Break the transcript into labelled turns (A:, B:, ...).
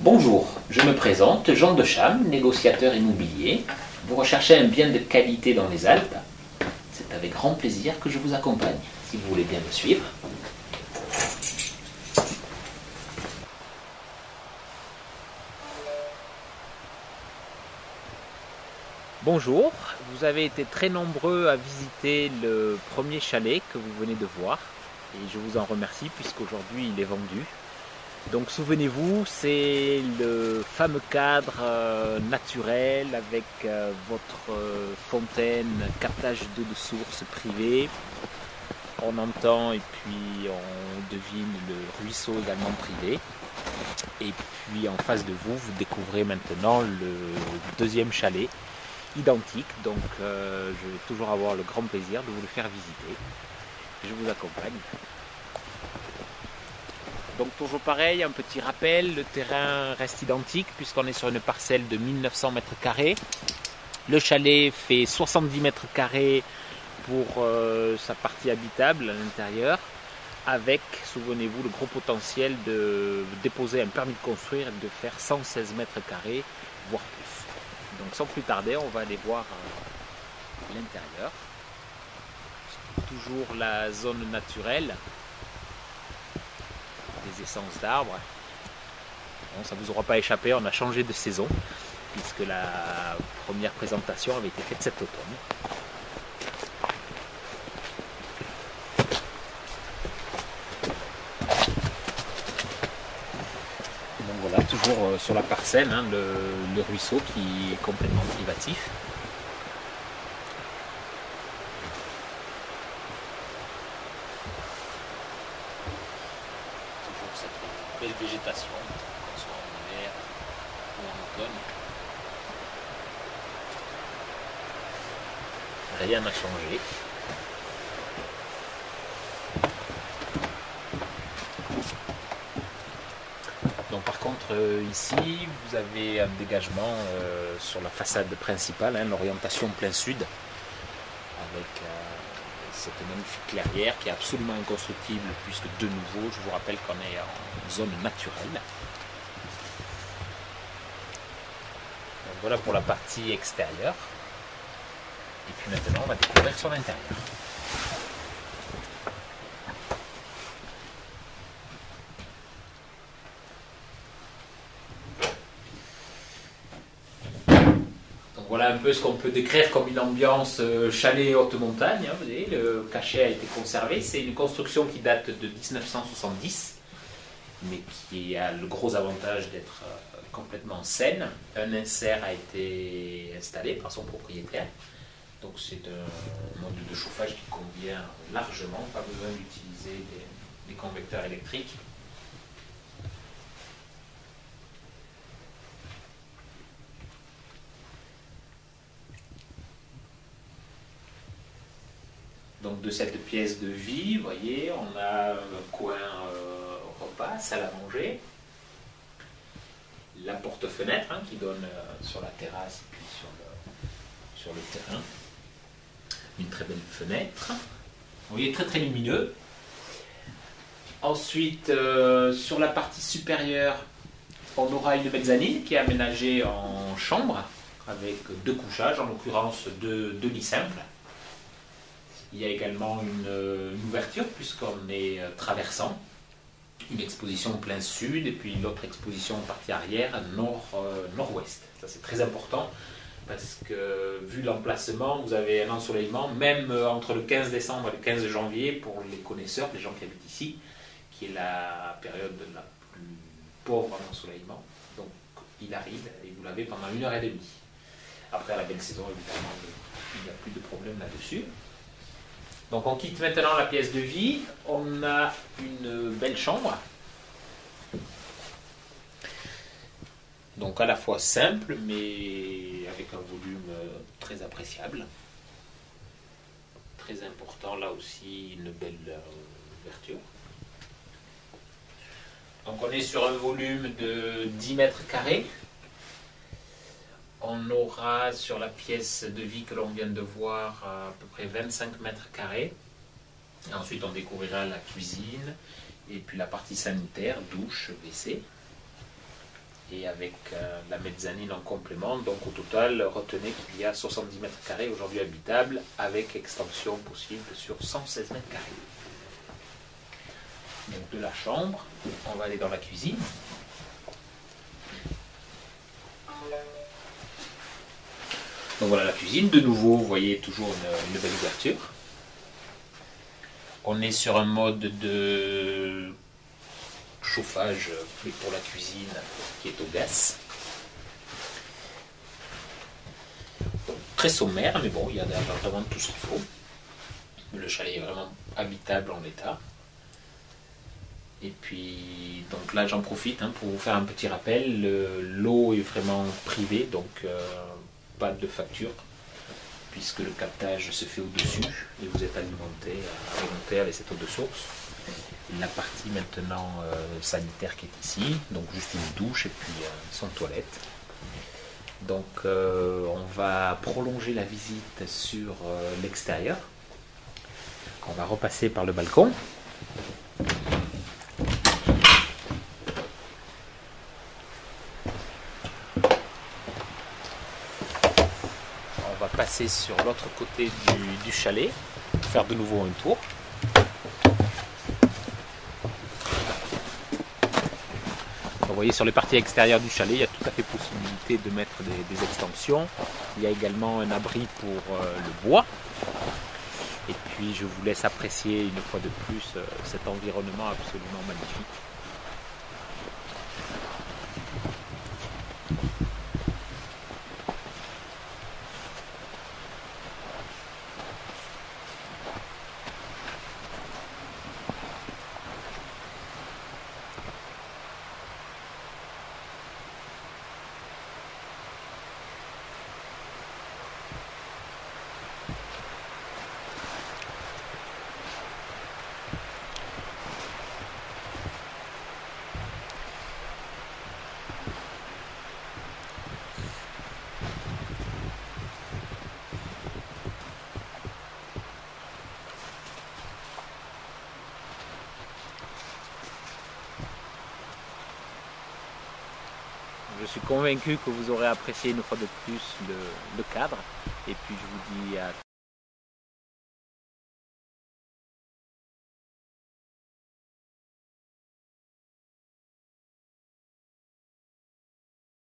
A: Bonjour, je me présente, Jean Decham, négociateur immobilier. Vous recherchez un bien de qualité dans les Alpes. C'est avec grand plaisir que je vous accompagne, si vous voulez bien me suivre. Bonjour, vous avez été très nombreux à visiter le premier chalet que vous venez de voir. Et je vous en remercie puisqu'aujourd'hui il est vendu. Donc souvenez-vous, c'est le fameux cadre naturel avec votre fontaine, captage d'eau de source privée. On entend et puis on devine le ruisseau également privé. Et puis en face de vous, vous découvrez maintenant le deuxième chalet, identique. Donc je vais toujours avoir le grand plaisir de vous le faire visiter. Je vous accompagne. Donc toujours pareil, un petit rappel, le terrain reste identique puisqu'on est sur une parcelle de 1900 mètres carrés. Le chalet fait 70 mètres carrés pour sa partie habitable à l'intérieur, avec, souvenez-vous, le gros potentiel de déposer un permis de construire et de faire 116 mètres carrés, voire plus. Donc sans plus tarder, on va aller voir l'intérieur. Toujours la zone naturelle. Des essences d'arbres. Bon, ça ne vous aura pas échappé, on a changé de saison puisque la première présentation avait été faite cet automne. Donc voilà, toujours sur la parcelle, hein, le ruisseau qui est complètement privatif. Belle végétation, que ce soit en hiver ou en automne. Rien n'a changé. Donc par contre ici vous avez un dégagement sur la façade principale, hein, l'orientation plein sud, avec cette magnifique clairière qui est absolument inconstructible puisque de nouveau, je vous rappelle qu'on est en zone naturelle. Donc voilà pour la partie extérieure. Et puis maintenant, on va découvrir son intérieur. Voilà un peu ce qu'on peut décrire comme une ambiance chalet haute montagne. Hein, vous voyez, le cachet a été conservé. C'est une construction qui date de 1970, mais qui a le gros avantage d'être complètement saine. Un insert a été installé par son propriétaire. Donc c'est un mode de chauffage qui convient largement. Pas besoin d'utiliser des convecteurs électriques. Donc de cette pièce de vie, vous voyez, on a un coin repas, salle à manger, la porte-fenêtre hein, qui donne sur la terrasse et puis sur le terrain. Une très belle fenêtre. Vous voyez, très très lumineux. Ensuite, sur la partie supérieure, on aura une mezzanine qui est aménagée en chambre avec deux couchages, en l'occurrence deux lits simples. Il y a également une ouverture puisqu'on est traversant, une exposition plein sud et puis l'autre exposition partie arrière nord-ouest. Ça c'est très important parce que vu l'emplacement, vous avez un ensoleillement, même entre le 15 décembre et le 15 janvier pour les connaisseurs, les gens qui habitent ici, qui est la période la plus pauvre en ensoleillement. Donc il arrive et vous l'avez pendant 1h30. Après la belle saison, évidemment, il n'y a plus de problème là-dessus. Donc on quitte maintenant la pièce de vie, on a une belle chambre, donc à la fois simple mais avec un volume très appréciable, très important là aussi une belle ouverture. Donc on est sur un volume de 10 mètres carrés. On aura sur la pièce de vie que l'on vient de voir à peu près 25 mètres carrés. Et ensuite, on découvrira la cuisine et puis la partie sanitaire, douche, WC. et avec la mezzanine en complément. Donc au total, retenez qu'il y a 70 mètres carrés aujourd'hui habitables avec extension possible sur 116 mètres carrés. Donc de la chambre, on va aller dans la cuisine. Donc voilà la cuisine. De nouveau, vous voyez toujours une belle ouverture. On est sur un mode de chauffage pour la cuisine qui est au gaz. Donc, très sommaire, mais bon, il y a vraiment tout ce qu'il faut. Le chalet est vraiment habitable en l'état. Et puis, donc là, j'en profite pour vous faire un petit rappel. L'eau est vraiment privée, donc pas de facture, puisque le captage se fait au-dessus et vous êtes alimenté à volonté avec cette eau de source. La partie maintenant sanitaire qui est ici, donc juste une douche et puis son toilette. Donc on va prolonger la visite sur l'extérieur. On va repasser par le balcon. On va passer sur l'autre côté du chalet, faire de nouveau un tour. Vous voyez, sur les parties extérieures du chalet, il y a tout à fait possibilité de mettre des extensions. Il y a également un abri pour le bois. Et puis je vous laisse apprécier une fois de plus cet environnement absolument magnifique. Je suis convaincu que vous aurez apprécié une fois de plus le cadre. Et puis je vous dis à